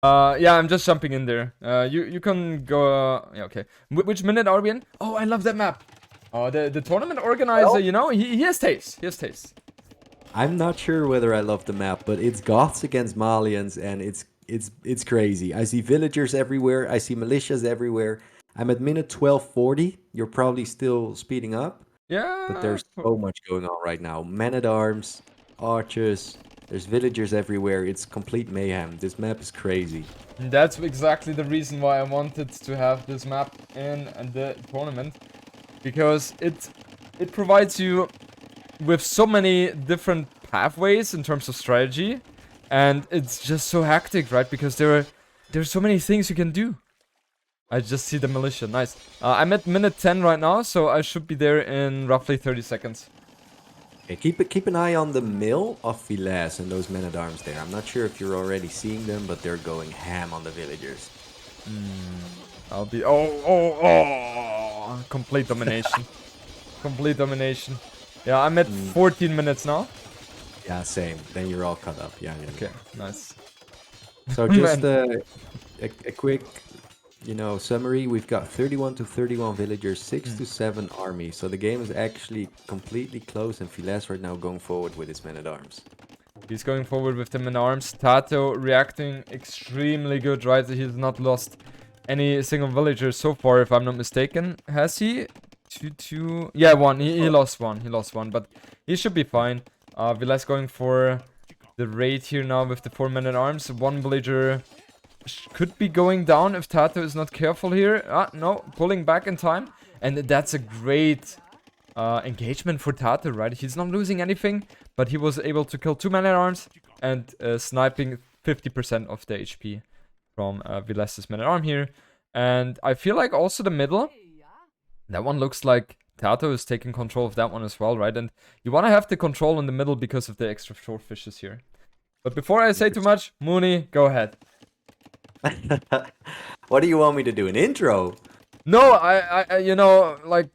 Yeah, I'm just jumping in there. You can go. Yeah, okay. Which minute are we in? Oh, I love that map. Oh, the tournament organizer, Well, you know, he has taste. He has taste. I'm not sure whether I love the map, but it's Goths against Malians, and it's crazy. I see villagers everywhere. I see militias everywhere. I'm at minute 12:40. You're probably still speeding up, but Yeah. there's so much going on right now. Men at arms, archers. There's villagers everywhere. It's complete mayhem. This map is crazy. That's exactly the reason why I wanted to have this map in the tournament, because it provides you with so many different pathways in terms of strategy, and it's just so hectic, right? Because there's so many things you can do. I just see the militia. Nice. I'm at minute 10 right now, so I should be there in roughly 30 seconds. Okay, keep an eye on the mill of Villese and those men at arms there. I'm not sure if you're already seeing them, but they're going ham on the villagers. I'll be... Oh! Complete domination. Complete domination. Yeah, I'm at 14 minutes now. Yeah, same. Then you're all caught up. Yeah, yeah. Okay, nice. So just Man. a quick, summary. We've got 31 to 31 villagers, 6 to 7 army. So the game is actually completely close, and Villese right now going forward with his men at arms. He's going forward with them in arms. TaToH reacting extremely good, right? He's not lost any single villager so far, if I'm not mistaken. Has he? Two. Yeah, one. He lost one. He lost one, but he should be fine. Villese going for the raid here now with the 4 men at arms. One villager could be going down if TaToH is not careful here. No, pulling back in time. And that's a great engagement for TaToH, right? He's not losing anything, but he was able to kill 2 men at arms and sniping 50% of the HP from Vilese's men at arm here. And I feel like also the middle, that one looks like TaToH is taking control of that one as well, right? And you want to have the control in the middle because of the extra short fishes here. But before I say too much, Mooney, go ahead. What do you want me to do? An intro? No, I like,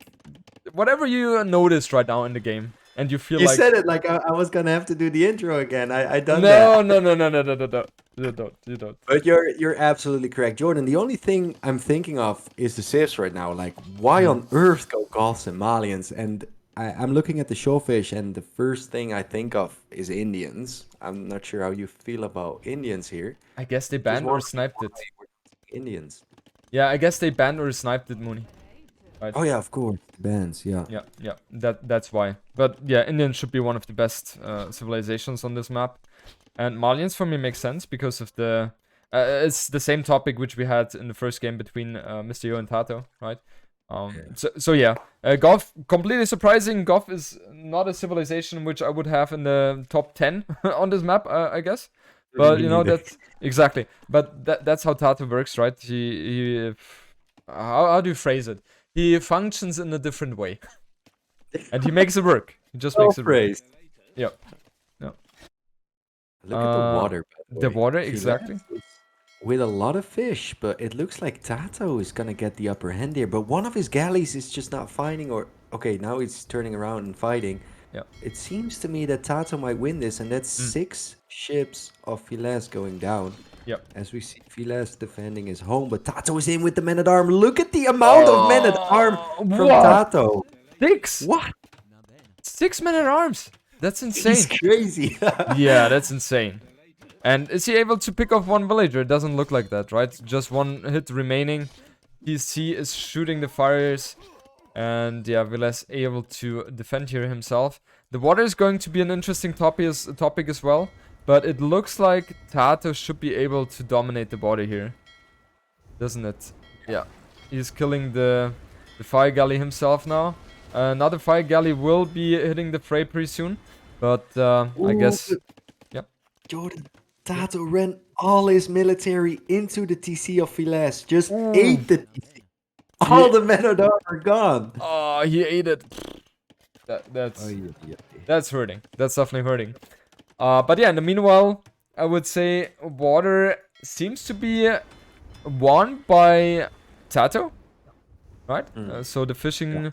whatever you noticed right now in the game, and you feel You like... said it like I was gonna have to do the intro again. I done No, that. no, no, no, no, no, no, no. You don't, you don't. But you're absolutely correct, Jordan. The only thing I'm thinking of is the civs right now. Like, why on earth go Goths and Malians? And I'm looking at the showfish, and the first thing I think of is Indians. I'm not sure how you feel about Indians here. I guess they Just banned or wondering sniped why it. we're Indians. Yeah, I guess they banned or sniped it, Mooney. Right? Oh yeah, of course, bands. Yeah. Yeah, yeah, that's why. But yeah, Indian should be one of the best civilizations on this map. And Malians for me makes sense because of the... it's the same topic which we had in the first game between Mr. Yo and TaToH, right? So yeah, Goth, completely surprising. Goth is not a civilization which I would have in the top 10 on this map, I guess. But you know, that's exactly. But that's how TaToH works, right? He how do you phrase it? He functions in a different way, and he makes it work. He just makes it work. Yeah. Yeah. Look at the water. By The way. water, She exactly. lands with a lot of fish, but it looks like TaToH is gonna get the upper hand here. But one of his galleys is just not fighting, or okay, now he's turning around and fighting. Yeah. It seems to me that TaToH might win this, and that's 6 ships of Villese going down. Yep. As we see Villese defending his home, but TaToH is in with the men at arm. Look at the amount of men at arm from What? TaToH. 6? What? 6 men at arms. That's insane. He's crazy. Yeah, that's insane. And is he able to pick off one villager? It doesn't look like that, right? Just one hit remaining. PC is shooting the fires. And yeah, Villese able to defend here himself. The water is going to be an interesting topic as well. But it looks like TaToH should be able to dominate the water here. Doesn't it? Yeah. He's killing the fire galley himself now. Another fire galley will be hitting the fray pretty soon. But I guess... Yep. Jordan, TaToH ran all his military into the TC of Villese. Just ate the TC. All the men at arm are gone. Oh, he ate it. That's hurting. That's definitely hurting. But yeah, in the meanwhile, I would say water seems to be won by TaToH, right? So the fishing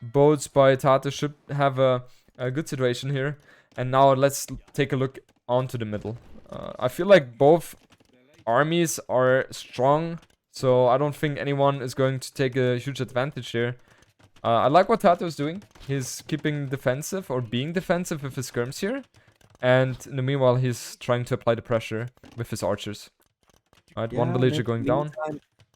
boats by TaToH should have a good situation here. And now let's take a look onto the middle. I feel like both armies are strong, so I don't think anyone is going to take a huge advantage here. I like what TaToH is doing. He's keeping defensive or being defensive with his skirms here. And in the meanwhile, he's trying to apply the pressure with his archers. Right, Yeah, one and villager going down.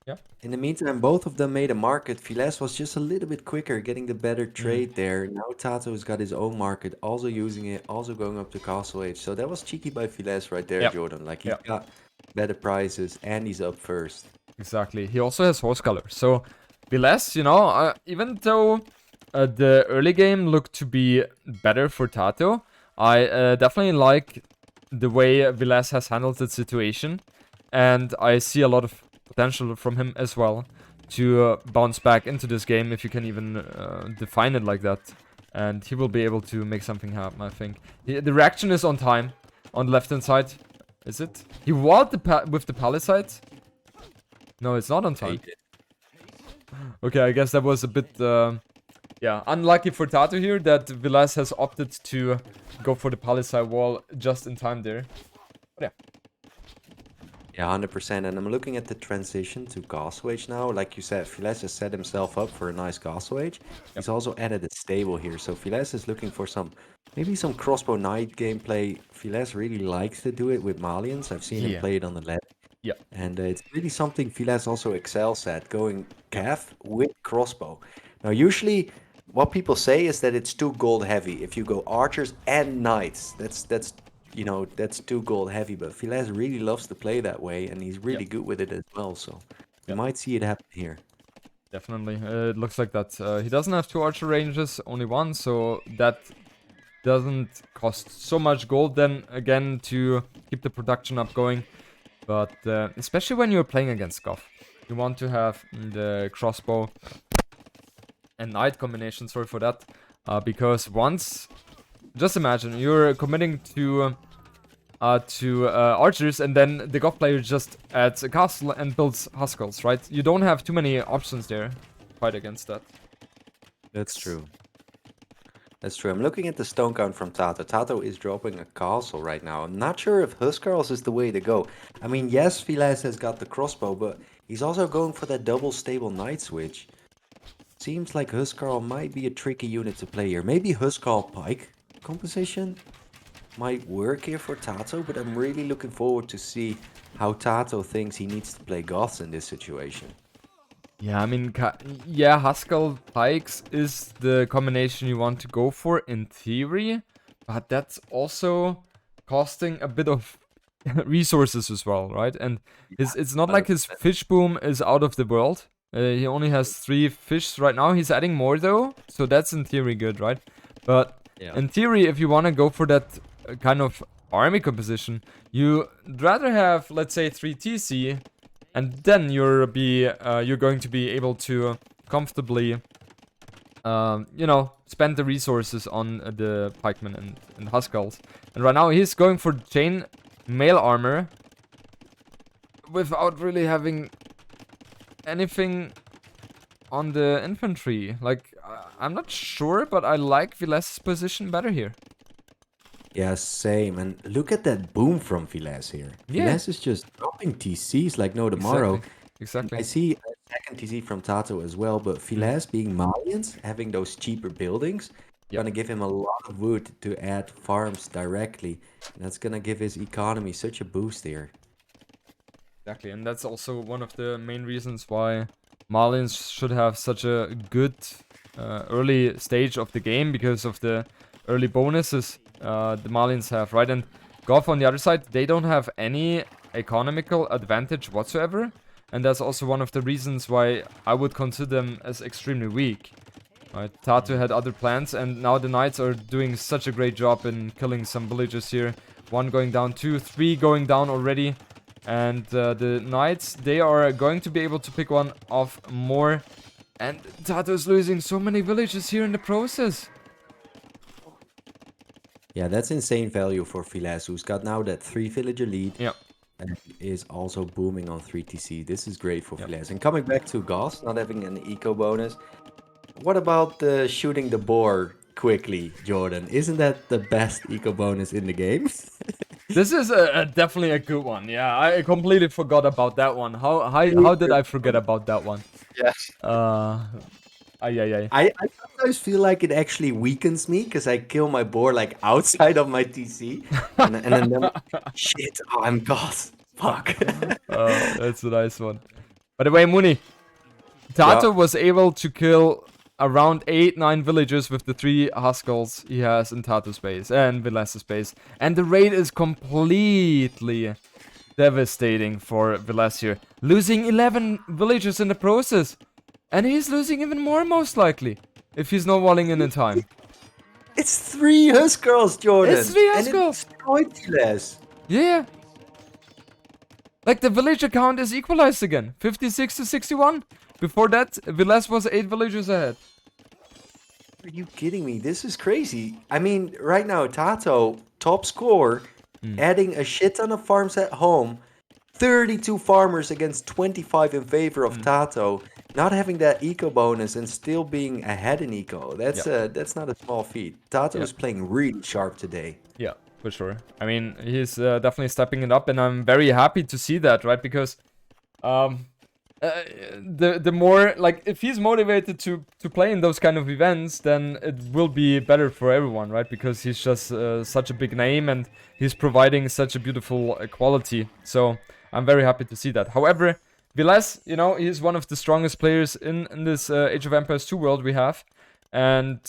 Yeah. In the meantime, both of them made a market. Villese was just a little bit quicker, getting the better Mm. trade there. Now TaToH has got his own market, also using it, also going up to Castle Age. So that was cheeky by Villese right there, Yep. Jordan. Like, he Yep. got better prices and he's up first. Exactly. He also has horse color. So, Villese, you know, even though the early game looked to be better for TaToH, I definitely like the way Villese has handled the situation. And I see a lot of potential from him as well to bounce back into this game, if you can even define it like that. And he will be able to make something happen, I think. The reaction is on time, on the left-hand side. Is it? He walled with the palisade? No, it's not on time. Okay, I guess that was a bit, yeah, unlucky for TaToH here that Villese has opted to go for the palisade wall just in time there. But yeah. Yeah, 100%. And I'm looking at the transition to Castle Age now. Like you said, Villese has set himself up for a nice Castle Age. He's also added a stable here. So Villese is looking for maybe some crossbow knight gameplay. Villese really likes to do it with Malians. I've seen him play it on the left. Yeah. And it's really something Villese also excels at, going cav with crossbow. Now, usually what people say is that it's too gold heavy. If you go archers and knights, that's you know, that's too gold heavy. But Villese really loves to play that way, and he's really good with it as well. So you might see it happen here. Definitely. It looks like that. He doesn't have 2 archer ranges, only 1, so that doesn't cost so much gold then again to keep the production up going. But especially when you're playing against Goff, you want to have the crossbow and knight combination, sorry for that, because once, just imagine, you're committing to archers and then the Goff player just adds a castle and builds Huskarls, right? You don't have too many options there to fight against that. That's true. That's true. I'm looking at the stone count from TaToH. TaToH is dropping a castle right now. I'm not sure if Huskarls is the way to go. I mean, yes, Villese has got the crossbow, but he's also going for that double stable knight switch. Seems like Huskarl might be a tricky unit to play here. Maybe Huskarl pike composition might work here for TaToH, but I'm really looking forward to see how TaToH thinks he needs to play Goths in this situation. Yeah, I mean, yeah, Huskarl Pikes is the combination you want to go for in theory, but that's also costing a bit of resources as well, right? And it's not like his fish boom is out of the world. He only has 3 fish right now. He's adding more though, so that's in theory good, right? But in theory, if you want to go for that kind of army composition, you'd rather have, let's say, 3 TC. And then you're going to be able to comfortably, you know, spend the resources on the pikemen and Huskarls. And right now he's going for chain mail armor without really having anything on the infantry. Like, I'm not sure, but I like Villese's position better here. Yeah, same. And look at that boom from Villese here. Yeah. Villese is just dropping TCs like no tomorrow. Exactly. I see a second TC from TaToH as well, but Villese being Malians, having those cheaper buildings, gonna give him a lot of wood to add farms directly. And that's gonna give his economy such a boost here. Exactly, and that's also one of the main reasons why Malians should have such a good early stage of the game, because of the early bonuses the Malians have, right? And Goff on the other side, they don't have any economical advantage whatsoever, and that's also one of the reasons why I would consider them as extremely weak. Right? TaToH had other plans, and now the Knights are doing such a great job in killing some villagers here. 1 going down, 2, 3 going down already. And the Knights, they are going to be able to pick one off more. And TaToH is losing so many villages here in the process. Yeah, that's insane value for Villese, who's got now that 3 villager lead. Yeah. And is also booming on 3 TC. This is great for Villese. And coming back to Goss, not having an eco bonus. What about shooting the boar quickly, Jordan? Isn't that the best eco bonus in the game? This is definitely a good one. Yeah, I completely forgot about that one. How did I forget about that one? Yes. Ay, ay, ay. I sometimes feel like it actually weakens me because I kill my boar like outside of my TC, and then shit, oh, I'm goth. Fuck. That's a nice one. By the way, Muni, Yeah. TaToH was able to kill around 8-9 villagers with the 3 Huskarls he has in TaToH space and Villese space. And the raid is completely devastating for Villese here. Losing 11 villagers in the process. And he's losing even more most likely. If he's not walling in time. It's 3 Huskarls, Jordan. It's 3 And Huskarls. it's pointless. Yeah. Like the villager count is equalized again. 56 to 61. Before that, Villese was 8 villagers ahead. Are you kidding me? This is crazy. I mean, right now, TaToH, top score, adding a shit ton of farms at home. 32 farmers against 25 in favor of TaToH. Not having that eco bonus and still being ahead in eco. That's not a small feat. TaToH is playing really sharp today. Yeah, for sure. I mean, he's definitely stepping it up, and I'm very happy to see that, right? Because the more, like, if he's motivated to play in those kind of events, then it will be better for everyone, right? Because he's just such a big name, and he's providing such a beautiful quality. So I'm very happy to see that. However, Villese, you know, he's one of the strongest players in this Age of Empires 2 world we have. And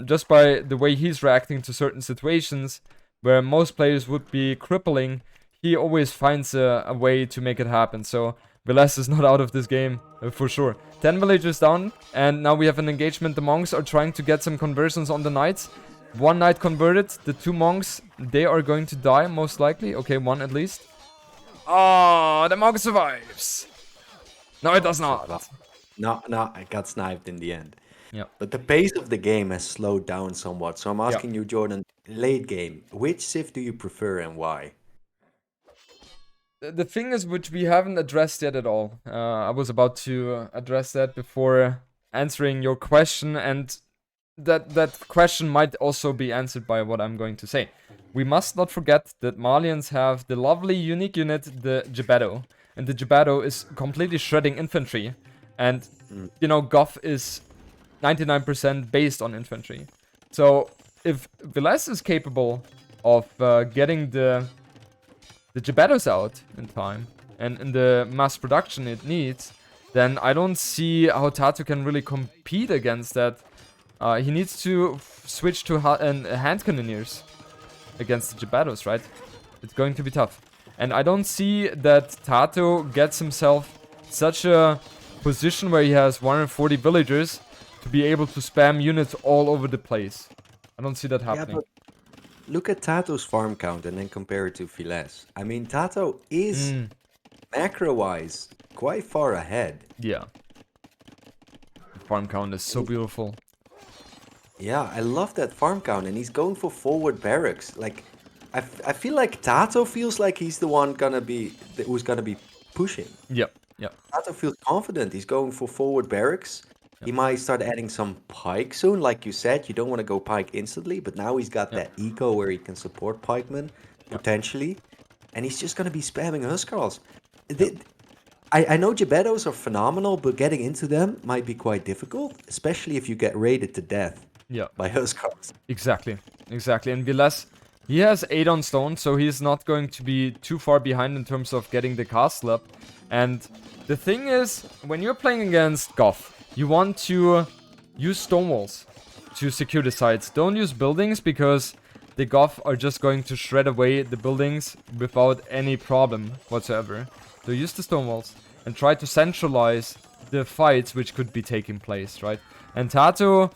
just by the way he's reacting to certain situations where most players would be crippling, he always finds a way to make it happen. So Villese is not out of this game, for sure. 10 villagers down, and now we have an engagement. The monks are trying to get some conversions on the knights. 1 knight converted, the 2 monks, they are going to die, most likely. Okay, 1 at least. Oh, the monk survives. No, it does not. No, I got sniped in the end. Yeah. But the pace of the game has slowed down somewhat. So I'm asking you, Jordan, late game, which Civ do you prefer and why? The thing is, which we haven't addressed yet at all. I was about to address that before answering your question, and that question might also be answered by what I'm going to say. We must not forget that Malians have the lovely unique unit, the JMB2, and the JMB2 is completely shredding infantry, and you know, Goth is 99% based on infantry. So if Villese is capable of getting the JMB2s out in time and in the mass production it needs, then I don't see how TaToH can really compete against that. He needs to switch to hand cannoneers against the JMB2s, right? It's going to be tough. And I don't see that TaToH gets himself such a position where he has 140 villagers to be able to spam units all over the place. I don't see that happening. Yeah, but look at TaToH's farm count and then compare it to Villese. I mean, TaToH is, macro-wise, quite far ahead. Yeah. The farm count is so beautiful. Yeah, I love that farm count, and he's going for forward barracks. Like, I feel like TaToH feels like he's the one who's gonna be pushing. Yep. TaToH feels confident. He's going for forward barracks. He might start adding some pike soon, like you said. You don't want to go pike instantly, but now he's got that eco where he can support pikemen, potentially. And he's just going to be spamming Huskarls. I know JMB2s are phenomenal, but getting into them might be quite difficult, especially if you get raided to death by Huskarls. Exactly. And Villese, he has 8 on stone, so he's not going to be too far behind in terms of getting the castle up. And the thing is, when you're playing against Goth, you want to use stone walls to secure the sites. Don't use buildings, because the Goth are just going to shred away the buildings without any problem whatsoever. So use the stone walls and try to centralize the fights which could be taking place, right? And TaToH,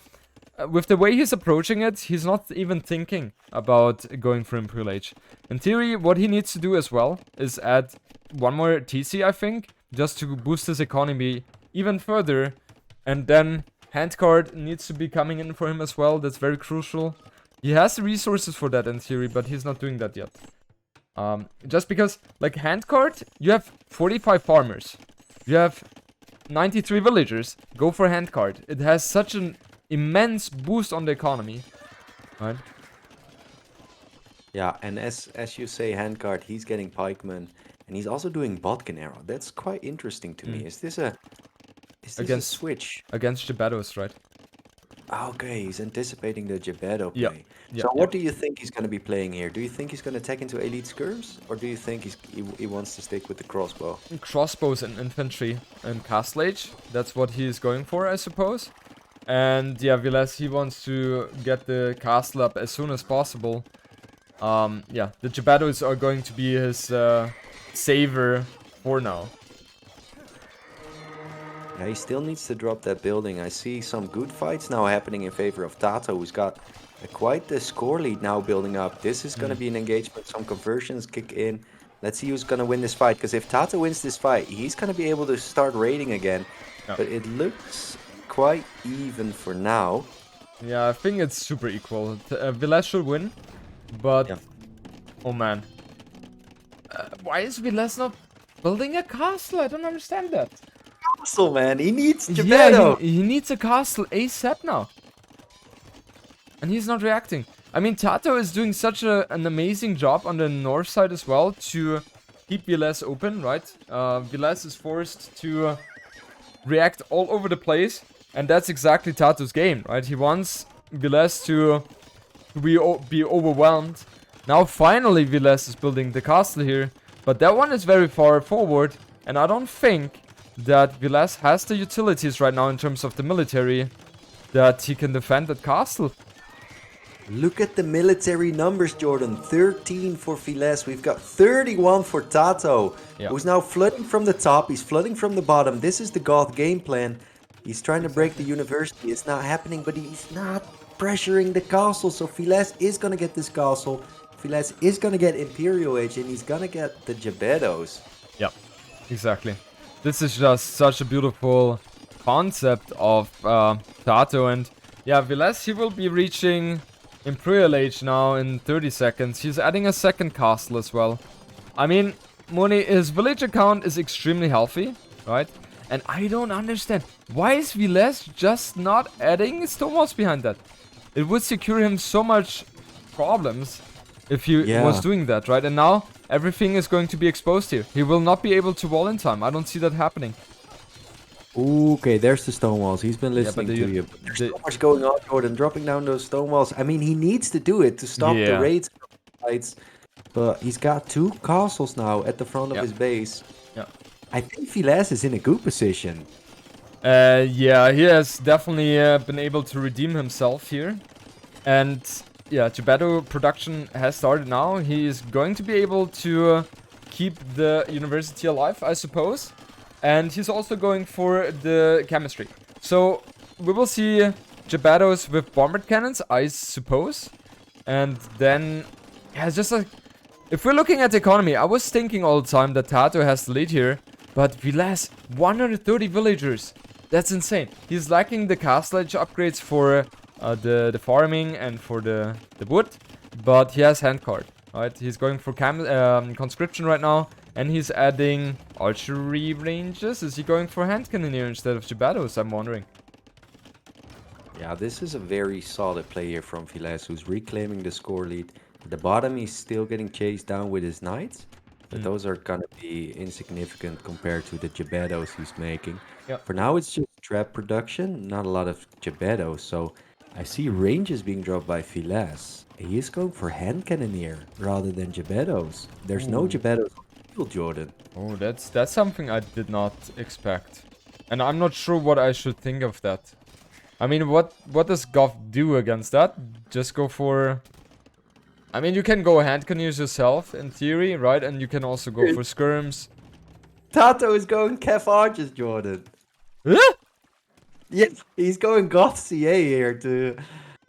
with the way he's approaching it, he's not even thinking about going for Imperial Age. In theory, what he needs to do as well is add 1 more TC, I think, just to boost his economy even further. And then handcard needs to be coming in for him as well. That's very crucial. He has the resources for that in theory, but he's not doing that yet. Just because, like, handcard, you have 45 farmers. You have 93 villagers. Go for handcard. It has such an immense boost on the economy. Right? Yeah, and as you say, handguard, he's getting pikeman, and he's also doing botkin arrow. That's quite interesting to me. Mm. Is this a Against switch? against JMB2, right? Okay, he's anticipating the Geppetto Yeah. play. Yeah, So yeah. what do you think he's going to be playing here? Do you think he's going to tech into elite skirms, or do you think he wants to stick with the crossbow? Crossbows and infantry and castle age. That's what he is going for, I suppose. And yeah, Villese, he wants to get the castle up as soon as possible. Yeah, the JMB2s are going to be his saver for now. Yeah, he still needs to drop that building. I see some good fights now happening in favor of TaToH, who's got quite the score lead now building up. This is going to be an engagement. Some conversions kick in. Let's see who's going to win this fight, because if TaToH wins this fight, he's going to be able to start raiding again. Yeah. But it looks quite even for now. Yeah, I think it's super equal. Villese should win, but Yeah. oh man, why is Villese not building a castle? I don't understand that. Castle, man, he needs Yeah, Geppetto. he needs a castle ASAP now, and he's not reacting. I mean, TaToH is doing such an amazing job on the north side as well to keep Villese open, right? Villese is forced to react all over the place, and that's exactly TaToH's game, right? He wants Villese to be overwhelmed. Now finally Villese is building the castle here, but that one is very far forward, and I don't think that Villese has the utilities right now in terms of the military that he can defend that castle. Look at the military numbers, Jordan. 13 for Villese. We've got 31 for TaToH, Yeah. who's now flooding from the top. He's flooding from the bottom. This is the Goth game plan. He's trying to break the university. It's not happening, but he's not pressuring the castle. So Villese is going to get this castle. Villese is going to get Imperial Age, and he's going to get the Geppettos. Yeah, exactly. This is just such a beautiful concept of TaToH, and yeah, Villese, he will be reaching Imperial Age now in 30 seconds. He's adding a second castle as well. I mean, Moni, his village account is extremely healthy, right? And I don't understand. Why is Villese just not adding Stonewalls behind that? It would secure him so much problems if he was doing that, right? And now everything is going to be exposed here. He will not be able to wall in time. I don't see that happening. Okay, there's the stone walls. He's been listening to you. There's so much going on, Jordan. Dropping down those stone walls. I mean, he needs to do it to stop the raids fights. But he's got 2 castles now at the front of his base. Yeah. I think Villese is in a good position. Yeah, he has definitely been able to redeem himself here. And yeah, JMB2 production has started now. He is going to be able to keep the university alive, I suppose. And he's also going for the chemistry. So we will see JMB2s with bombard cannons, I suppose. And then, yeah, it's just like, if we're looking at the economy, I was thinking all the time that TaToH has the lead here. But Villese, 130 villagers. That's insane. He's lacking the castle age upgrades for the farming and for the wood. But he has handcard, right? He's going for conscription right now. And he's adding archery ranges. Is he going for hand cannoneer instead of JMB2s? I'm wondering. Yeah, this is a very solid play here from Villese, who's reclaiming the score lead. At the bottom, he's still getting chased down with his knights. But those are gonna be insignificant compared to the JMB2s he's making. Yep. For now, it's just trap production, not a lot of JMB2s. So I see ranges being dropped by Villese. He is going for hand cannoneer rather than JMB2s. There's no JMB2s on the field, Jordan. Oh, that's something I did not expect. And I'm not sure what I should think of that. I mean, what does Goth do against that? Just go for... I mean, you can go hand cannoneers yourself, in theory, right? And you can also go for skirms. TaToH is going Kev Arches, Jordan. Huh? Yeah, he's going Goth CA here to...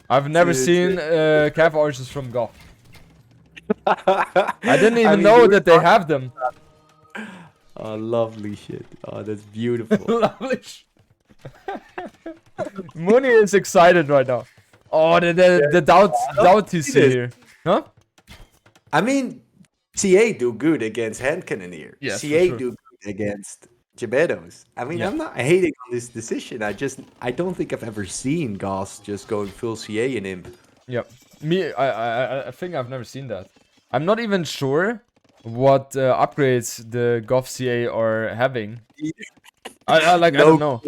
I've never seen Cav archers from Goth. I didn't even know that they have them. Oh, lovely shit. Oh, that's beautiful. Lovely. Mooney is excited right now. Oh, the doubt you see here. Huh? I mean, CA do good against hand cannoneer. Yes, CA for sure. do good against JMB2s. I mean, Yeah. I'm not hating on this decision. I don't think I've ever seen Goss just going full CA in Imp. Yep. I think I've never seen that. I'm not even sure what upgrades the Goth CA are having. I No, don't know.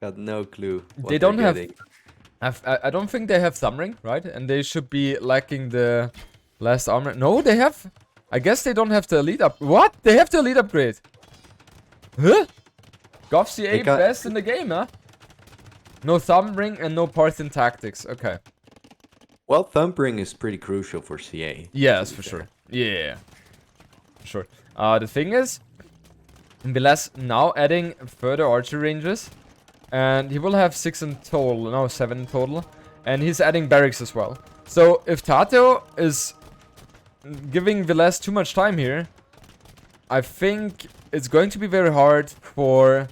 got no clue what They they're don't have. getting. I don't think they have Thumbring, right? And they should be lacking the last armor. No, they have. I guess they don't have the elite up. What? They have the elite upgrade. Huh? Goth CA They got- best in the game, huh? No Thumbring and no Parthian tactics. Okay. Well, thumping is pretty crucial for CA. Yes, for sure. Yeah. For sure. The thing is, Villese now adding further archer ranges. And he will have 6 in total. No, 7 in total. And he's adding barracks as well. So if TaToH is giving Villese too much time here, I think it's going to be very hard for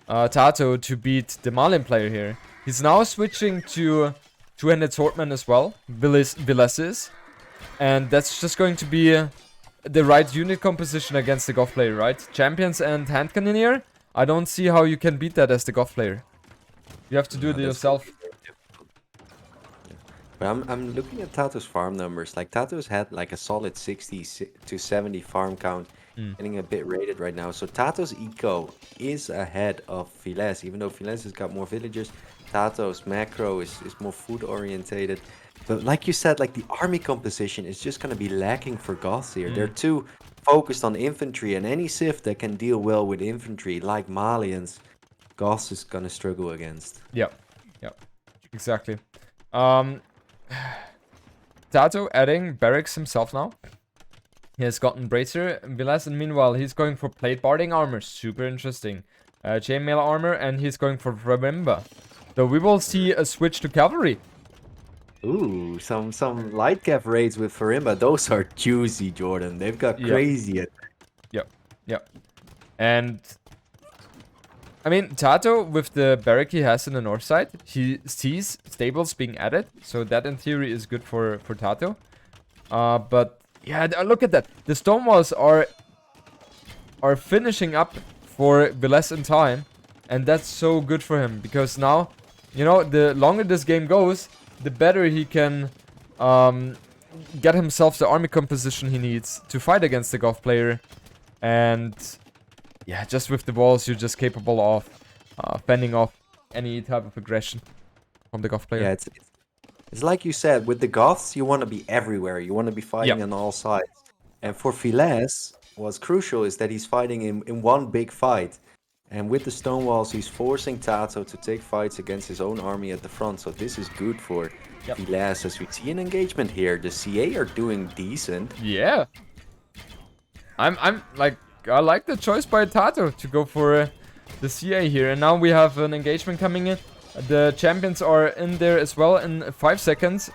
TaToH to beat the Malian player here. He's now switching to two-handed swordman as well. Villese is. And that's just going to be the right unit composition against the Goth player, right? Champions and hand cannoneer. I don't see how you can beat that as the Goth player. You have to do it yourself. But I'm looking at TaToH's farm numbers. Like TaToH's had like a solid 60 to 70 farm count, getting a bit rated right now. So TaToH's eco is ahead of Villese, even though Villese has got more villagers. TaToH's macro is more food orientated. But like you said, like the army composition is just gonna be lacking for Goths here. They're too focused on infantry, and any Civ that can deal well with infantry, like Malians, Goths is gonna struggle against. Yeah, exactly. TaToH adding barracks himself now. He has gotten bracer Villese, and meanwhile he's going for plate barding armor. Super interesting. Chainmail armor, and he's going for Remember. So we will see a switch to cavalry. Ooh, some light cap raids with Farimba. Those are juicy, Jordan. They've got crazy. Yep. And I mean, TaToH with the barrack he has in the north side, he sees stables being added, so that in theory is good for TaToH. But yeah, look at that. The stone walls are finishing up for Villese in time, and that's so good for him because now, you know, the longer this game goes, the better he can get himself the army composition he needs to fight against the Goth player. And yeah, just with the walls, you're just capable of fending off any type of aggression from the Goth player. Yeah, it's like you said, with the Goths, you want to be everywhere. You want to be fighting on all sides. And for Villese, what's crucial is that he's fighting in one big fight. And with the stone walls, he's forcing TaToH to take fights against his own army at the front. So this is good for Villese, as we see an engagement here. The CA are doing decent. Yeah. I'm like, I like the choice by TaToH to go for the CA here. And now we have an engagement coming in. The champions are in there as well in 5 seconds.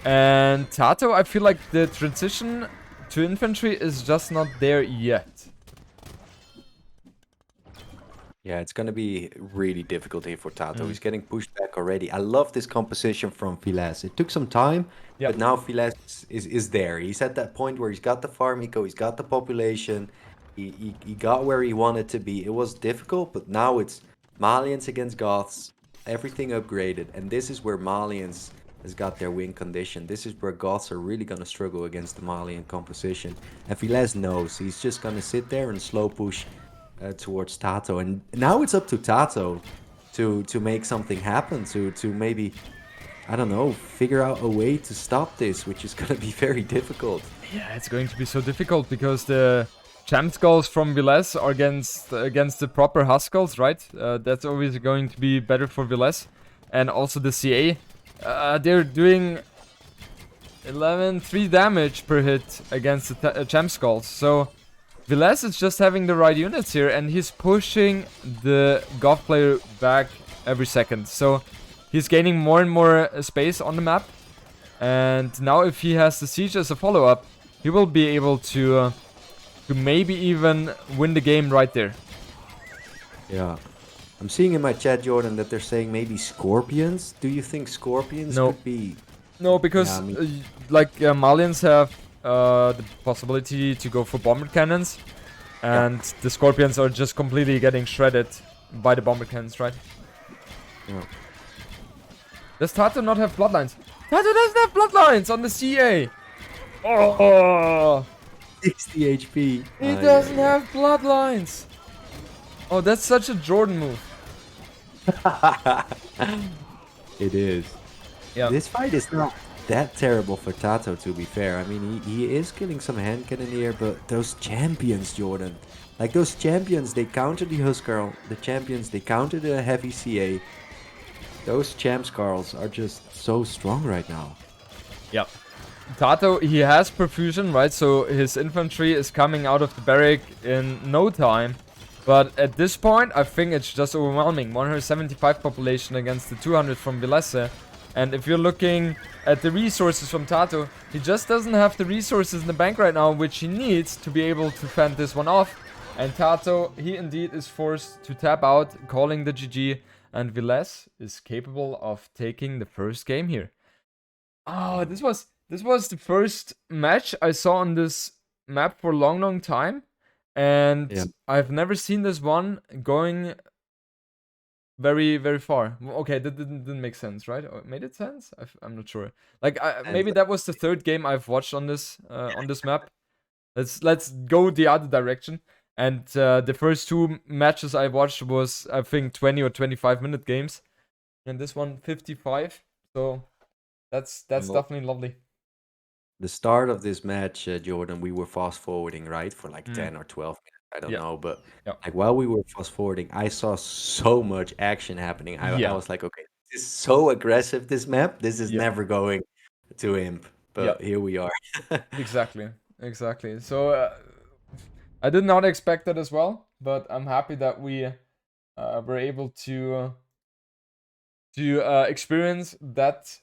And TaToH, I feel like the transition to infantry is just not there yet. Yeah, it's going to be really difficult here for TaToH. He's getting pushed back already. I love this composition from Villese. It took some time, but now Villese is there. He's at that point where he's got the farm eco, he's got the population, he got where he wanted to be. It was difficult, but now it's Malians against Goths, everything upgraded. And this is where Malians has got their win condition. This is where Goths are really going to struggle against the Malian composition. And Villese knows. He's just going to sit there and slow push towards TaToH, and now it's up to TaToH to make something happen, to maybe, I don't know, figure out a way to stop this, which is going to be very difficult. Yeah, it's going to be so difficult because the champ skulls from Villese are against the proper Huskulls, right? That's always going to be better for Villese, and also the CA. They're doing 3 damage per hit against the champ skulls, so Villese is just having the right units here, and he's pushing the Goth player back every second. So he's gaining more and more space on the map. And now if he has the siege as a follow-up, he will be able to maybe even win the game right there. Yeah. I'm seeing in my chat, Jordan, that they're saying maybe Scorpions. Do you think Scorpions could be... No, because Malians have the possibility to go for bombard cannons, and the Scorpions are just completely getting shredded by the bombard cannons, right? Yeah. Does TaToH not have bloodlines? TaToH doesn't have bloodlines on the CA. Oh, 60 HP. he doesn't have bloodlines. Oh, that's such a Jordan move. It is. Yeah. This fight is not that terrible for TaToH, to be fair. I mean, he is killing some hand cannon here, but those champions, Jordan. Like, those champions, they counter the Huskarl. The champions, they counter the heavy CA. Those champs Carls are just so strong right now. Yep. TaToH, he has perfusion, right? So his infantry is coming out of the barrack in no time. But at this point, I think it's just overwhelming. 175 population against the 200 from Villese. And if you're looking at the resources from TaToH, he just doesn't have the resources in the bank right now, which he needs to be able to fend this one off. And TaToH, he indeed is forced to tap out, calling the GG. And Villese is capable of taking the first game here. Oh, this was the first match I saw on this map for a long time. And Yeah. I've never seen this one going very, very far. Okay, that didn't make sense, right? Or made it sense? I'm not sure. Like, maybe that was the third game I've watched on this map. Let's go the other direction. And the first two matches I watched was, I think, 20 or 25-minute games. And this one, 55. So that's definitely lovely. The start of this match, Jordan, we were fast forwarding, right? For like 10 or 12 minutes. I don't know. But like while we were fast forwarding, I saw so much action happening. I was like, okay, this is so aggressive, this map. This is never going to imp. But here we are. Exactly. So I did not expect that as well, but I'm happy that we were able to experience that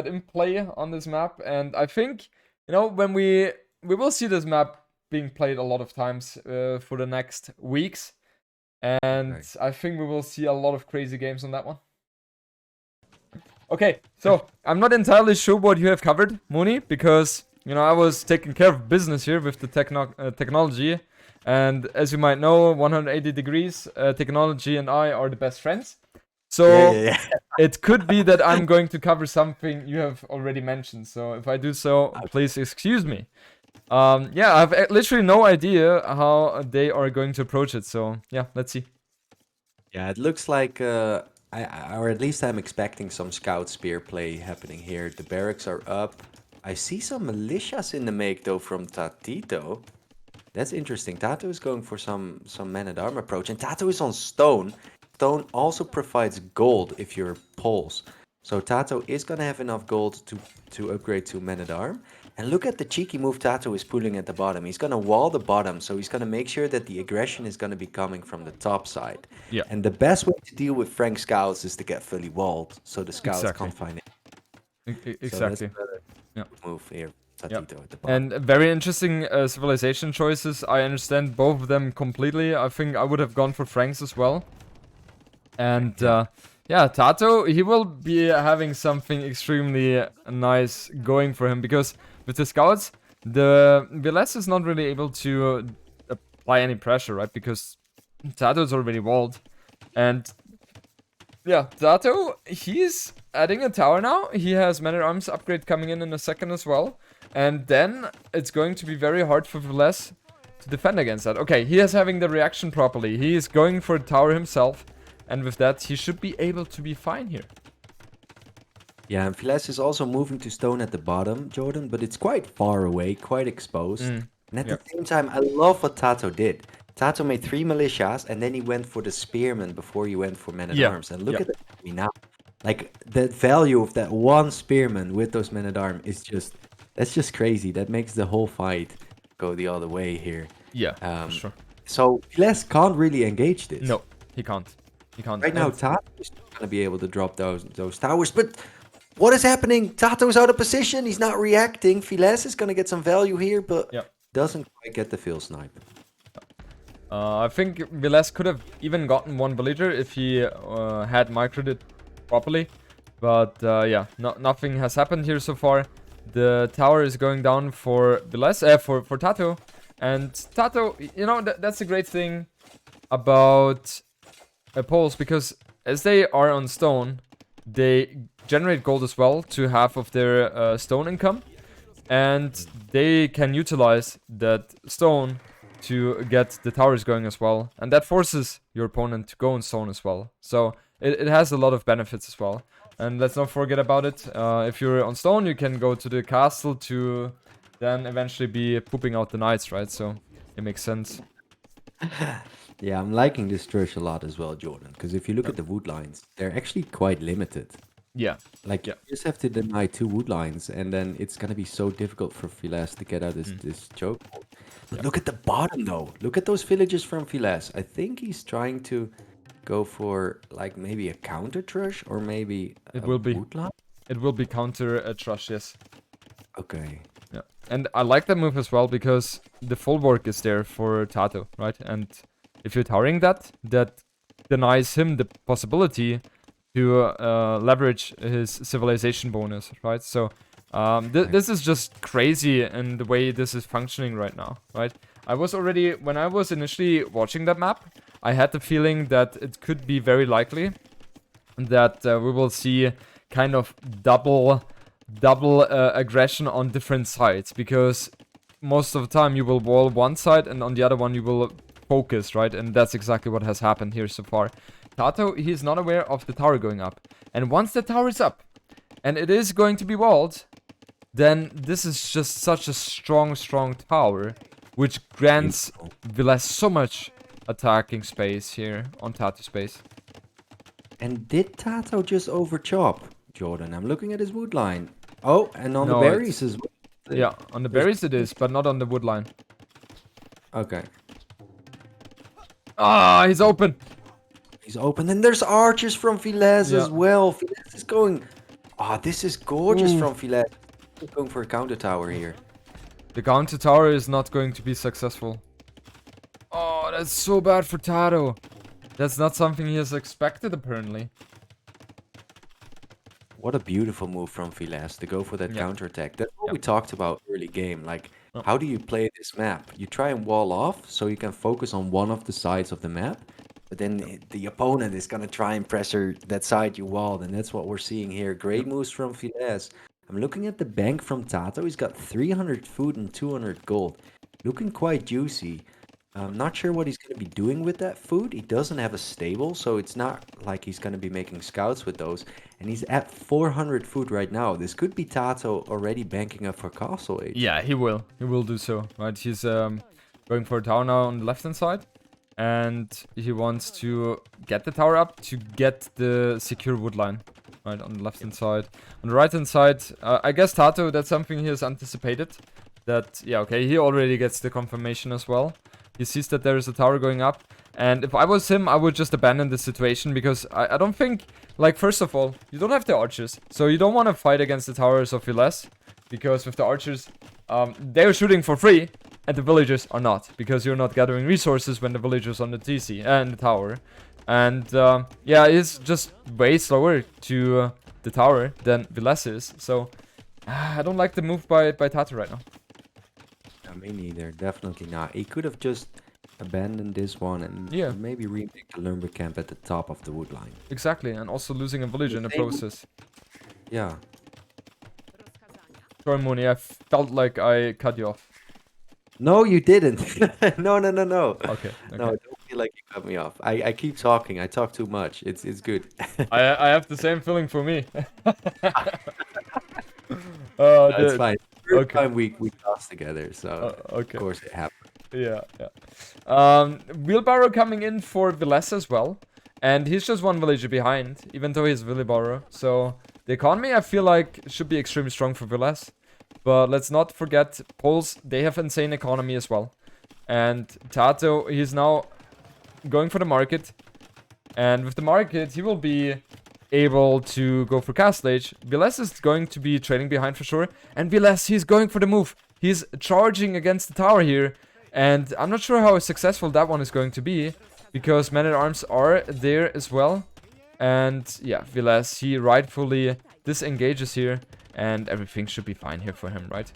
in play on this map. And I think, when we will see this map being played a lot of times for the next weeks, and I think we will see a lot of crazy games on that one. Okay, so I'm not entirely sure what you have covered, Mooney, because I was taking care of business here with the technology. And as you might know, 180 degrees, technology and I are the best friends. So it could be that I'm going to cover something you have already mentioned. So if I do so, please excuse me. I have literally no idea how they are going to approach it. So yeah, let's see. Yeah, it looks like, or at least I'm expecting some scout spear play happening here. The barracks are up. I see some militias in the make though from TaToH. That's interesting. TaToH is going for some man-at-arm approach, and TaToH is on stone. Stone also provides gold if you're poles. So TaToH is gonna have enough gold to upgrade to man-at-arm. And look at the cheeky move TaToH is pulling at the bottom. He's gonna wall the bottom, so he's gonna make sure that the aggression is gonna be coming from the top side. Yeah. And the best way to deal with Frank scouts is to get fully walled, so the scouts can't find it. Exactly. So move here. Yep. And very interesting civilization choices. I understand both of them completely. I think I would have gone for Franks as well. And TaToH, he will be having something extremely nice going for him, because with the scouts, the Villese is not really able to apply any pressure, right? Because TaToH is already walled. And TaToH, he's adding a tower now. He has man-at-arms upgrade coming in a second as well. And then it's going to be very hard for Villese to defend against that. Okay, he is having the reaction properly. He is going for a tower himself. And with that, he should be able to be fine here. Yeah, and Villese is also moving to stone at the bottom, Jordan, but it's quite far away, quite exposed. And at the same time, I love what TaToH did. TaToH made 3 militias, and then he went for the spearmen before he went for men-at-arms. And look at that now. Like, the value of that one spearman with those men-at-arms is just... That's just crazy. That makes the whole fight go the other way here. Yeah, for sure. So Villese can't really engage this. No, he can't. Right now, TaToH is going to be able to drop those towers, but what is happening? TaToH's out of position. He's not reacting. Villese is going to get some value here, but doesn't quite get the fill snipe. I think Villese could have even gotten one villager if he had microed it properly. But nothing has happened here so far. The tower is going down for Villese, for TaToH. And TaToH, that's a great thing about poles, because as they are on stone, they generate gold as well to half of their stone income. And they can utilize that stone to get the towers going as well. And that forces your opponent to go on stone as well. So it has a lot of benefits as well. And let's not forget about it. If you're on stone, you can go to the castle to then eventually be pooping out the knights, right? So it makes sense. Yeah, I'm liking this trush a lot as well, Jordan. Because if you look at the wood lines, they're actually quite limited. Yeah. Like, you just have to deny 2 wood lines, and then it's gonna be so difficult for Villese to get out this choke. But look at the bottom, though. Look at those villages from Villese. I think he's trying to go for, like, maybe a counter trush, or maybe It a will be. wood line? It will be counter trush, yes. Okay. Yeah. And I like that move as well because the full work is there for TaToH, right? And if you're towering that, that denies him the possibility to leverage his civilization bonus, right? So this is just crazy in the way this is functioning right now, right? When I was initially watching that map, I had the feeling that it could be very likely that we will see kind of double aggression on different sides, because most of the time you will wall one side and on the other one you will focus, right? And that's exactly what has happened here so far. TaToH, he's not aware of the tower going up. And once the tower is up, and it is going to be walled, then this is just such a strong tower, which grants Villese so much attacking space here on TaToH space. And did TaToH just overchop, Jordan? I'm looking at his wood line. Oh, and on the berries as well. Yeah, on the berries it is, but not on the wood line. Okay. Ah, he's open. He's open. And there's archers from Villese as well. Villese is going... Ah, this is gorgeous from Villese. He's going for a counter tower here. The counter tower is not going to be successful. Oh, that's so bad for TaToH. That's not something he has expected, apparently. What a beautiful move from Villese to go for that counterattack. That's what we talked about early game. Like, how do you play this map? You try and wall off so you can focus on one of the sides of the map. But then the opponent is going to try and pressure that side you walled. And that's what we're seeing here. Great moves from Villese. I'm looking at the bank from TaToH. He's got 300 food and 200 gold. Looking quite juicy. I'm not sure what he's going to be doing with that food. He doesn't have a stable, so it's not like he's going to be making scouts with those. And he's at 400 food right now. This could be TaToH already banking up for Castle Age. Yeah, he will. He will do so, right? He's going for a tower now on the left-hand side. And he wants to get the tower up to get the secure wood line, right, on the left-hand side. On the right-hand side, I guess TaToH, that's something he has anticipated. That, yeah, okay, he already gets the confirmation as well. He sees that there is a tower going up. And if I was him, I would just abandon the situation, because I don't think, like, first of all, you don't have the archers. So you don't want to fight against the towers of Villese, because with the archers, they're shooting for free, and the villagers are not, because you're not gathering resources when the villagers on the TC and the tower. And yeah, he's just way slower to the tower than Villese is. So I don't like the move by TaToH right now. Me neither, definitely not. He could have just abandoned this one and maybe remake the lumber camp at the top of the wood line. Exactly, and also losing a village in the process. Yeah. Sorry, Mooney, I felt like I cut you off. No, you didn't. No. Okay. No, I don't feel like you cut me off. I keep talking. I talk too much. It's good. I have the same feeling for me. It's fine. First time we lost together, so of course it happened. Yeah. Wheelbarrow coming in for Villese as well. And he's just one villager behind, even though he's Wheelbarrow. So the economy, I feel like, should be extremely strong for Villese. But let's not forget, Poles, they have insane economy as well. And TaToH, he's now going for the market. And with the market, he will be able to go for Castle Age. Villese is going to be trailing behind for sure. And Villese, he's going for the move. He's charging against the tower here. And I'm not sure how successful that one is going to be, because men-at-arms are there as well. And yeah, Villese, he rightfully disengages here. And everything should be fine here for him, right?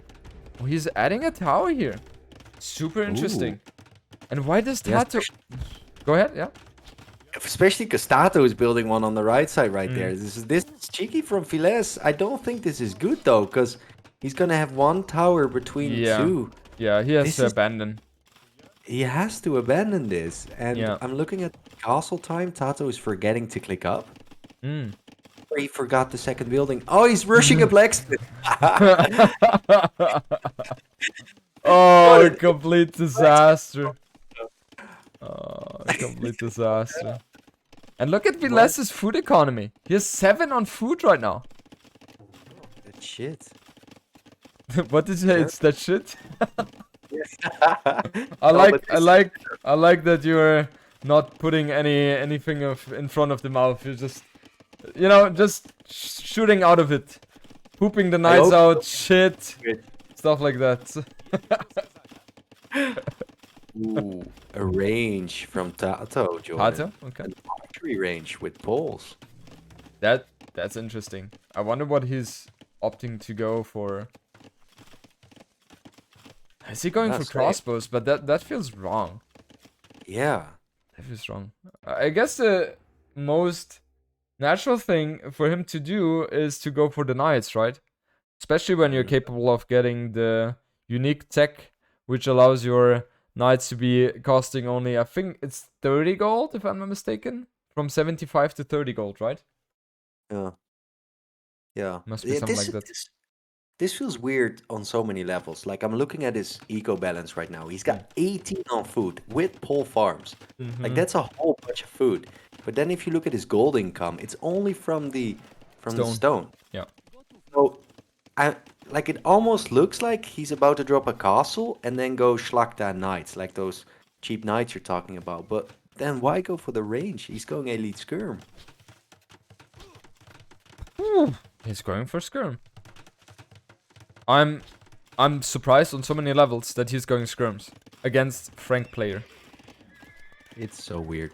Oh, he's adding a tower here. Super interesting. Ooh. And why does TaToH... Go ahead, yeah. Especially because TaToH is building one on the right side right there. This is cheeky from Villese. I don't think this is good though, because he's gonna have one tower between Yeah. two. Yeah, he has This to is abandon. he has to abandon this. And Yeah. I'm looking at castle time. TaToH is forgetting to click up. Mm. Or he forgot the second building. Oh, he's rushing a blacksmith. Oh, complete disaster. Oh, complete disaster. And look at Vilese's food economy. He has 7 on food right now. That shit. What did you say? It's that shit? I like that you're not putting anything in front of the mouth. You're just, you know, just shooting out of it. Pooping the knights out, shit. Stuff like that. Ooh, a range from TaToH, Jordan. TaToH? Okay. An archery range with poles. That's interesting. I wonder what he's opting to go for. Is he going for crossbows? But that feels wrong. Yeah. That feels wrong. I guess the most natural thing for him to do is to go for the knights, right? Especially when you're capable of getting the unique tech, which allows your knights to be costing only, I think it's 30 gold, if I'm not mistaken. From 75 to 30 gold, right? Yeah. Yeah. Must be something like that. This feels weird on so many levels. Like, I'm looking at his eco balance right now. He's got 18 on food with pole farms. Like, that's a whole bunch of food. But then if you look at his gold income, it's only from the stone. Yeah. So, like, it almost looks like he's about to drop a castle and then go Schlachta knights, like those cheap knights you're talking about. But then why go for the range? He's going elite skirm. He's going for skirm. I'm surprised on so many levels that he's going skirms against Frank player. It's so weird.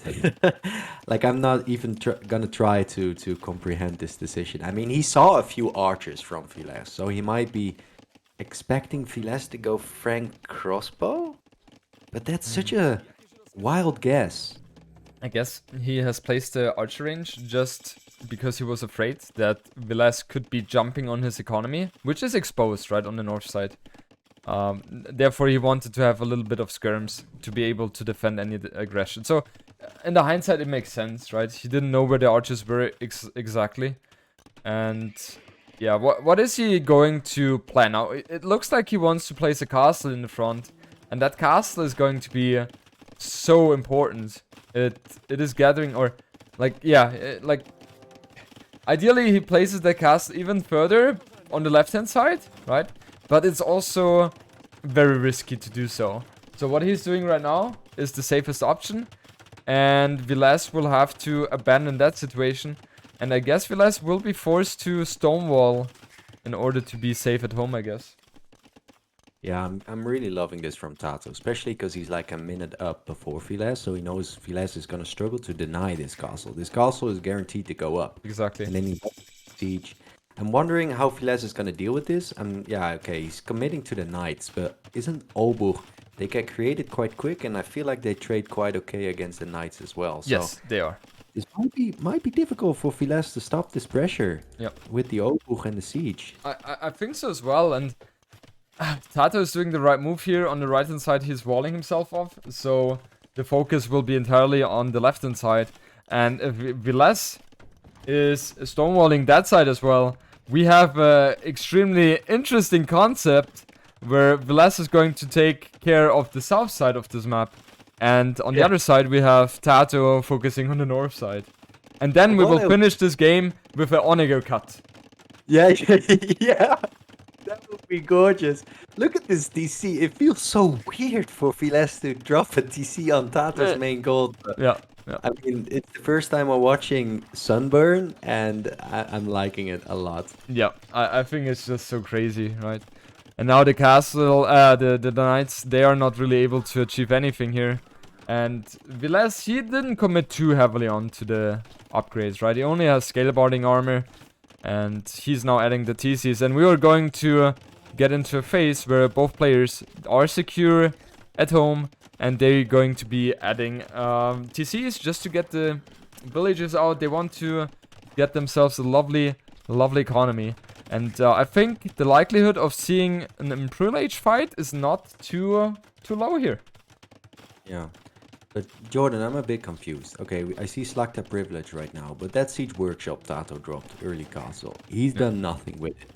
Like, I'm not even gonna try to comprehend this decision. I mean, he saw a few archers from Villese, so he might be expecting Villese to go Frank crossbow? But that's such a wild guess. I guess he has placed the archer range just because he was afraid that Villese could be jumping on his economy, which is exposed, right, on the north side. Therefore, he wanted to have a little bit of skirms to be able to defend any aggression. So, in the hindsight, it makes sense, right? He didn't know where the archers were exactly. And, yeah, what is he going to plan now? It looks like he wants to place a castle in the front. And that castle is going to be so important. It is gathering, or, like, yeah, like, ideally he places the castle even further on the left-hand side, right? But it's also very risky to do so. So what he's doing right now is the safest option. And Villese will have to abandon that situation. And I guess Villese will be forced to stonewall in order to be safe at home, I guess. Yeah, I'm really loving this from TaToH, especially because he's like a minute up before Villese, so he knows Villese is going to struggle to deny this castle. This castle is guaranteed to go up. Exactly. And then he siege. I'm wondering how Villese is going to deal with this. Yeah, okay, he's committing to the knights, but isn't Oburg, they get created quite quick, and I feel like they trade quite okay against the knights as well. So yes, they are. This might be difficult for Villese to stop this pressure. Yep. With the Oburg and the siege. I think so as well, and TaToH is doing the right move here. On the right hand side, he's walling himself off, so the focus will be entirely on the left hand side. And if Villese is stonewalling that side as well, we have an extremely interesting concept where Villese is going to take care of the south side of this map. And on the other side, we have TaToH focusing on the north side. And then we will finish this game with an Onego cut. Yeah, yeah. That would be gorgeous. Look at this TC. It feels so weird for Villese to drop a TC on TaToH's main gold. Yeah. I mean, it's the first time I'm watching Sunburn, and I'm liking it a lot. Yeah, I think it's just so crazy, right? And now the castle, the knights, they are not really able to achieve anything here. And Villese, he didn't commit too heavily onto the upgrades, right? He only has scale barding armor. And he's now adding the TCs. And we are going to get into a phase where both players are secure at home. And they're going to be adding TCs just to get the villagers out. They want to get themselves a lovely lovely economy. And I think the likelihood of seeing an Imperial Age fight is not too low here. Yeah. But Jordan, I'm a bit confused. Okay, I see Slakta Privilege right now, but that Siege Workshop TaToH dropped early castle. He's done nothing with it.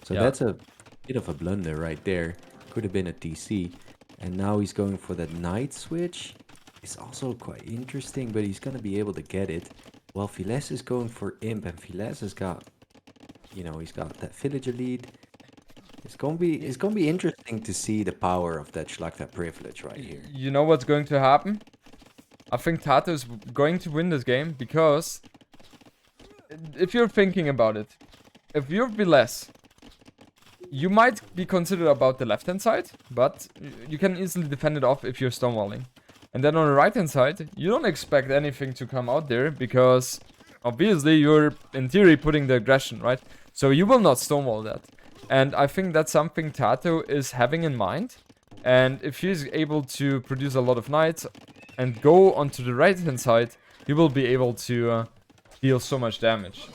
So that's a bit of a blunder right there. Could have been a TC. And now he's going for that Knight switch. It's also quite interesting, but he's going to be able to get it. Well, Villese is going for Imp, and Villese has got, you know, he's got that Villager lead. It's gonna be interesting to see the power of that Slakta Privilege right here. You know what's going to happen? I think TaToH is going to win this game because if you're thinking about it, if you're Villese, you might be considered about the left hand side, but you can easily defend it off if you're stonewalling. And then on the right hand side, you don't expect anything to come out there because obviously you're in theory putting the aggression, right? So you will not stonewall that. And I think that's something TaToH is having in mind. And if he's able to produce a lot of knights and go onto the right hand side, he will be able to deal so much damage.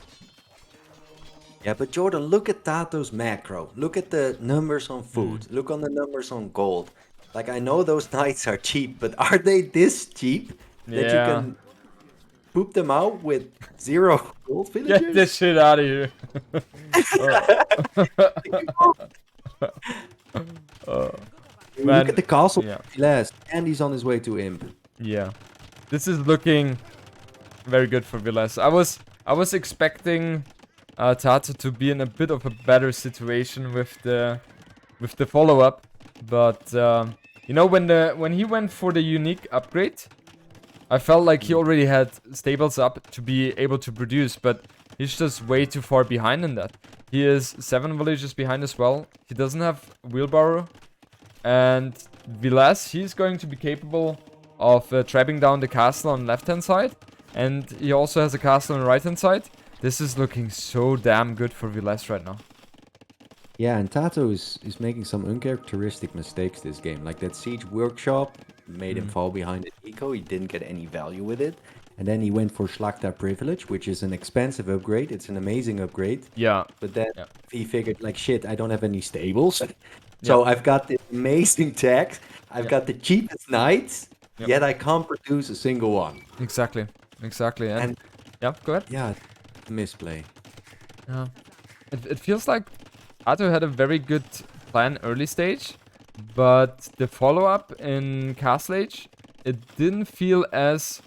Yeah, but Jordan, look at TaToH's macro. Look at the numbers on food. Look on the numbers on gold. Like, I know those knights are cheap, but are they this cheap that you can poop them out with 0 gold villagers? Get this shit out of here. Look at the castle, yeah. Villese, and he's on his way to Imp. Yeah, this is looking very good for Villese. I was expecting TaToH to be in a bit of a better situation with the follow-up, but you know, when he went for the unique upgrade, I felt like he already had stables up to be able to produce, but he's just way too far behind in that. He is 7 villages behind as well. He doesn't have wheelbarrow, and Villese, he's going to be capable of trapping down the castle on the left-hand side, and he also has a castle on the right-hand side. This is looking so damn good for Villese right now. Yeah, and TaToH is making some uncharacteristic mistakes this game. Like that Siege Workshop made him fall behind the eco. He didn't get any value with it. And then he went for Slakta Privilege, which is an expensive upgrade. It's an amazing upgrade. Yeah. But then he figured, like, shit, I don't have any stables. So I've got this amazing tech. I've got the cheapest knights, yet I can't produce a single one. Exactly. And yeah, go ahead. Yeah, misplay. Yeah. It feels like TaToH had a very good plan early stage, but the follow-up in Castle Age, it didn't feel as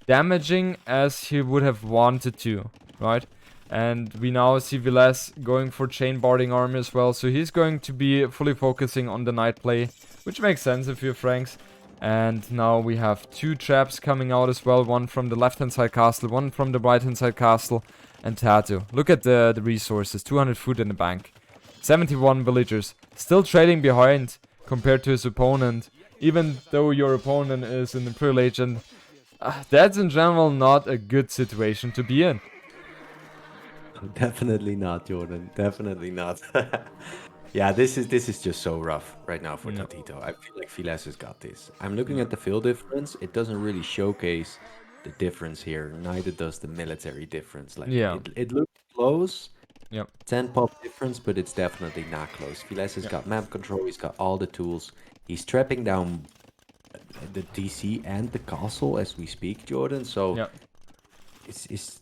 damaging as he would have wanted to, right? And we now see Villese going for chain barding army as well, so he's going to be fully focusing on the knight play, which makes sense if you're Franks. And now we have 2 traps coming out as well, one from the left-hand side castle, one from the right-hand side castle, and TaToH. Look at the resources, 200 food in the bank, 71 villagers, still trading behind compared to his opponent, even though your opponent is in the Imperial Age, and that's in general not a good situation to be in. Definitely not, Jordan. Definitely not. Yeah, this is just so rough right now for TaToH. I feel like Villese has got this. I'm looking at the field difference. It doesn't really showcase the difference here. Neither does the military difference. Like it looks close. 10 pop difference, but it's definitely not close. Villese has got map control. He's got all the tools. He's trapping down the DC and the castle as we speak, Jordan. So it's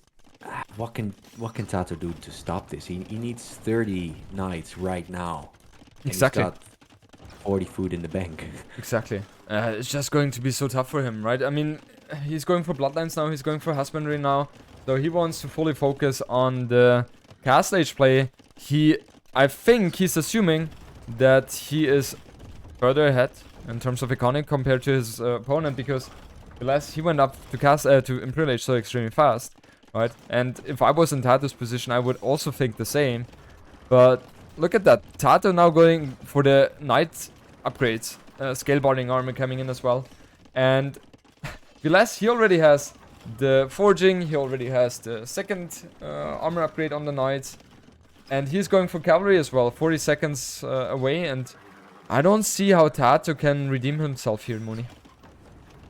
what can TaToH do to stop this? He needs 30 knights right now. Exactly. He's got 40 food in the bank. Exactly. It's just going to be so tough for him, right? I mean, he's going for bloodlines now. He's going for husbandry now. So he wants to fully focus on the Castle Age play. I think he's assuming that he is further ahead in terms of economy compared to his opponent, because Villese, he went up to Imperial Age so extremely fast, right? And if I was in TaToH's position, I would also think the same. But look at that. TaToH now going for the knight upgrades. Scale barding armor coming in as well. And Villese, he already has the forging, he already has the second armor upgrade on the knights. And he's going for cavalry as well, 40 seconds away. And I don't see how TaToH can redeem himself here, Mooney.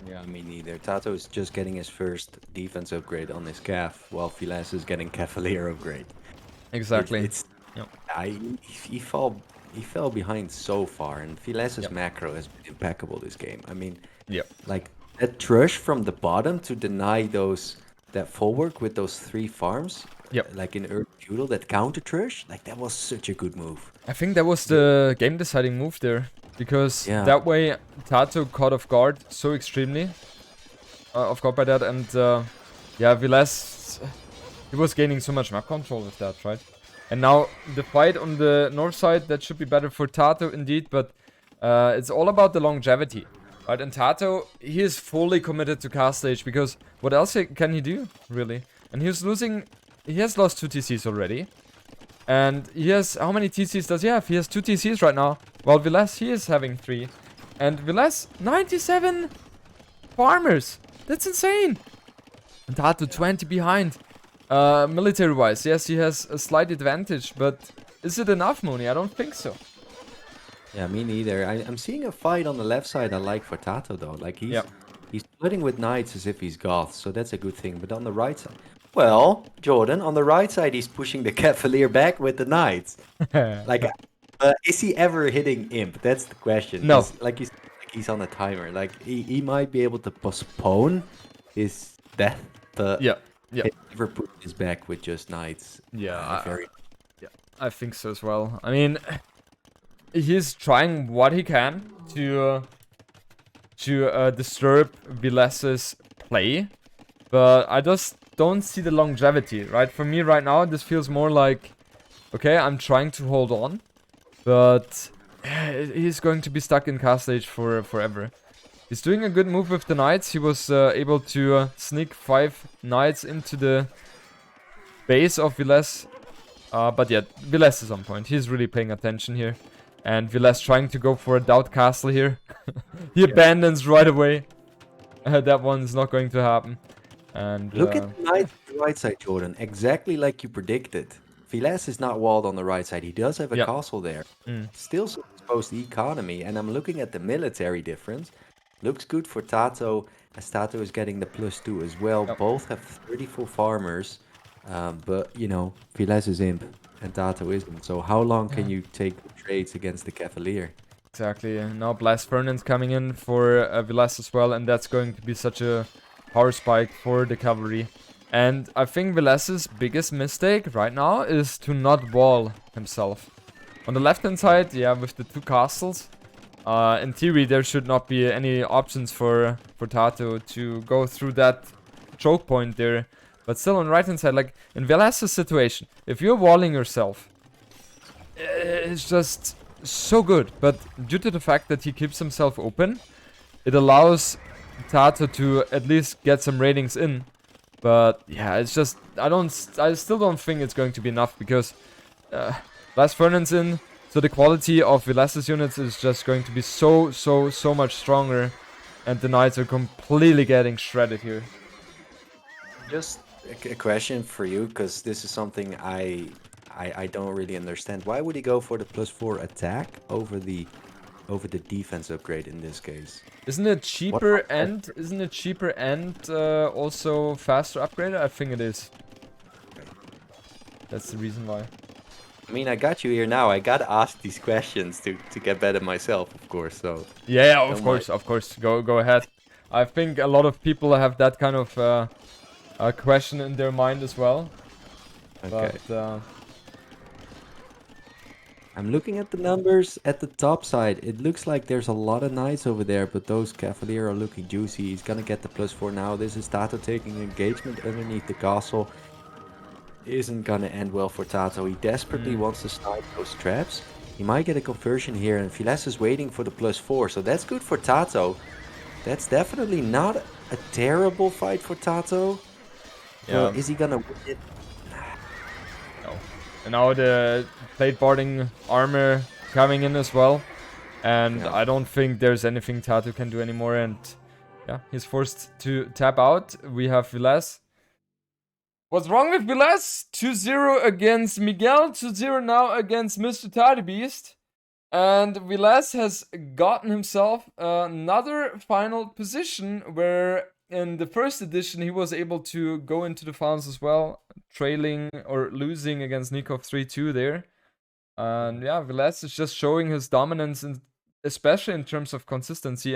Yeah, me neither. TaToH is just getting his first defense upgrade on his Cav, while Villese is getting Cavalier upgrade. Exactly. It's Yep. he fell behind so far, and Vilese's Yep. macro has been impeccable this game. I mean, Yep. like that Thrush from the bottom to deny that full work with those 3 farms, Yep. like in early feudal, that counter Thrush, like that was such a good move. I think that was the game deciding move there. Because Yeah. that way TaToH caught off guard so extremely. Off guard by that. And yeah, Villese, he was gaining so much map control with that, right? And now the fight on the north side, that should be better for TaToH indeed. But it's all about the longevity. Right, and TaToH, he is fully committed to cast stage. Because what else can he do, really? And he has lost 2 TCs already. And he has, how many TCs does he have? He has 2 TCs right now. While Villese, he is having 3. And Villese, 97 farmers. That's insane. And TaToH 20 behind. Military-wise, yes, he has a slight advantage. But is it enough, Mooney? I don't think so. Yeah, me neither. I'm seeing a fight on the left side I like for TaToH though. Like he's splitting with knights as if he's goth, so that's a good thing. But on the right side, well, Jordan, on the right side he's pushing the cavalier back with the knights. Like, is he ever hitting imp? That's the question. No. Like he's on a timer. Like he might be able to postpone his death, but Yeah. he never put his back with just knights. Yeah, I think so as well. I mean, he's trying what he can to disturb Vilese's play, but I just don't see the longevity, right? For me right now, this feels more like, okay, I'm trying to hold on, but he's going to be stuck in cast stage for forever. He's doing a good move with the knights. He was able to sneak 5 knights into the base of Villese. But yeah, Villese is on point. He's really paying attention here. And Villese trying to go for a doubt castle here. He abandons right away. That one's not going to happen. And look at the knights on the right side, Jordan. Exactly like you predicted. Villese is not walled on the right side. He does have a castle there. Still so exposed the economy. And I'm looking at the military difference. Looks good for TaToH, as TaToH is getting the +2 as well. Both have 34 farmers. But, you know, Villese is imp and TaToH isn't. So how long can you take trades against the Cavalier? Exactly. Now Blast Fernand's coming in for Villese as well. And that's going to be such a power spike for the cavalry. And I think Villese's biggest mistake right now is to not wall himself. On the left-hand side, yeah, with the 2 castles. In theory, there should not be any options for TaToH to go through that choke point there. But still on the right-hand side, like in Villese's situation, if you're walling yourself, it's just so good. But due to the fact that he keeps himself open, it allows TaToH to at least get some ratings in. But yeah, it's just, I still don't think it's going to be enough because Blast Fernand's in. So the quality of Villese's units is just going to be so much stronger. And the knights are completely getting shredded here. Just a question for you, because this is something I don't really understand. Why would he go for the +4 attack over the defense upgrade in this case? Isn't it cheaper and also faster upgrade? I think it is. That's the reason why. I mean, I got you here now. I gotta ask these questions to get better myself, of course. So yeah, of course. Go ahead. I think a lot of people have that kind of question in their mind as well. Okay. But I'm looking at the numbers at the top side. It looks like there's a lot of knights over there, but those Cavalier are looking juicy. He's gonna get the +4 now. This is TaToH taking engagement underneath the castle. Isn't gonna end well for TaToH. He desperately wants to snipe those traps. He might get a conversion here, and Villese is waiting for the +4, so that's good for TaToH. That's definitely not a terrible fight for TaToH. yeah. Is he gonna win it? No. And now the plate boarding armor coming in as well. And I don't think there's anything TaToH can do anymore. And yeah, he's forced to tap out. We have Villese. What's wrong with Villese? 2-0 against Miguel. 2-0 now against Mr. TaToH. And Villese has gotten himself another final position where in the first edition, he was able to go into the finals as well, trailing or losing against Nicov 3-2 there. And yeah, Villese is just showing his dominance, especially in terms of consistency. And